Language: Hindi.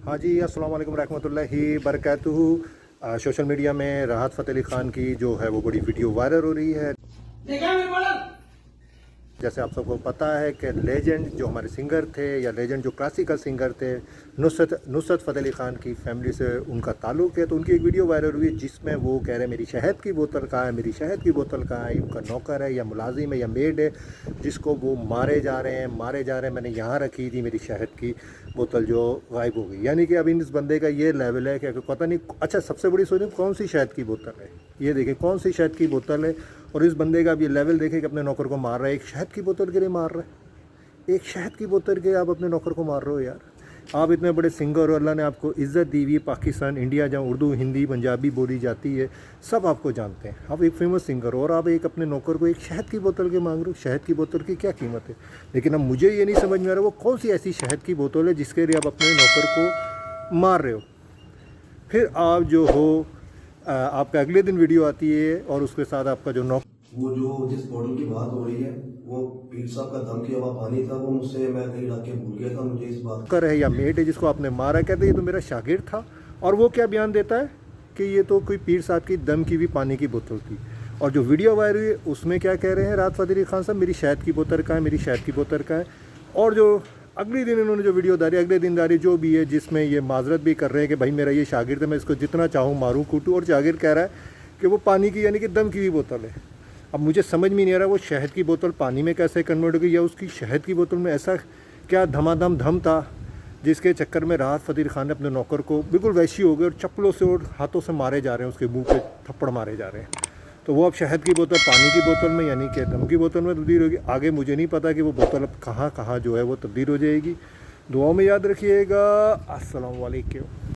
हाँ जी, अस्सलाम वालेकुम रहमतुल्लाहि बरकातुहू। सोशल मीडिया में राहत फ़तेह अली ख़ान की जो है वो बड़ी वीडियो वायरल हो रही है। जैसे आप सबको पता है कि लेजेंड जो हमारे सिंगर थे या लेजेंड जो क्लासिकल सिंगर थे, नुसरत फ़तेह अली ख़ान की फैमिली से उनका ताल्लुक़ है। तो उनकी एक वीडियो वायरल हुई जिसमें वो कह रहे हैं मेरी शहद की बोतल कहाँ है, मेरी शहद की बोतल कहाँ है। उनका नौकर है या मुलाजिम है या मेड है जिसको वो मारे जा रहे हैं। मैंने यहाँ रखी थी मेरी शहद की बोतल जो गायब हो गई। यानी कि अब इस बंदे का ये लेवल है कि पता नहीं। अच्छा, सबसे बड़ी सोचें कौन सी शहद की बोतल है, ये देखें कौन सी शहद की बोतल है। और इस बंदे का अब ये लेवल देखें कि अपने नौकर को मार रहा है। एक शहद की बोतल के लिए मार रहा है, एक शहद की बोतल के आप अपने नौकर को मार रहे हो यार। आप इतने बड़े सिंगर हो, अल्लाह ने आपको इज़्ज़त दी हुई। पाकिस्तान, इंडिया, जहाँ उर्दू, हिंदी, पंजाबी बोली जाती है, सब आपको जानते हैं। आप एक फेमस सिंगर हो और आप एक अपने नौकर को एक शहद की बोतल के मांग रहे हो। शहद की बोतल की क्या कीमत है? लेकिन अब मुझे ये नहीं समझ में आ रहा वो कौन सी ऐसी शहद की बोतल है जिसके लिए आप अपने नौकर को मार रहे हो। फिर आप जो हो आपका अगले दिन वीडियो आती है और उसके साथ आपका जो नौकर, वो जो जिस मॉडल की बात हो रही है वो पीर साहब का दम किया हुआ पानी था। वो मुझसे मैं कहीं रख के भूल गया था। मुझे इस बात कर है या मेट है जिसको आपने मारा, कहते ये तो मेरा शागिर्द था। और वो क्या बयान देता है कि ये तो कोई पीर साहब की दम की भी पानी की बोतल थी। और जो वीडियो वायरल हुई उसमें क्या कह रहे हैं राहत फ़तेह अली ख़ान साहब, मेरी शहद की बोतल कहाँ है, मेरी शहद की बोतल कहाँ है। और जो अगले दिन इन्होंने जो वीडियो डाली, अगले दिन डाली जो भी है, जिसमें ये माजरत भी कर रहे हैं कि भाई मेरा ये शागिर्द है, मैं इसको जितना चाहूँ मारूँ कूटूँ। और शागिर्द कह रहा है कि वो पानी की यानी कि दम की भी बोतल है। अब मुझे समझ में नहीं आ रहा वो शहद की बोतल पानी में कैसे कन्वर्ट हो गई, या उसकी शहद की बोतल में ऐसा क्या धमाधम धम था जिसके चक्कर में राहत फ़तेह अली ख़ान ने अपने नौकर को बिल्कुल वैसी हो गए और चप्पलों से और हाथों से मारे जा रहे हैं, उसके मुंह पे थप्पड़ मारे जा रहे हैं। तो वो अब शहद की बोतल पानी की बोतल में यानी कि दम की बोतल में तब्दील होगी। आगे मुझे नहीं पता कि वो बोतल अब कहाँ कहाँ जो है वो तब्दील हो जाएगी। दुआओं में याद रखिएगा। अस्सलाम वालेकुम।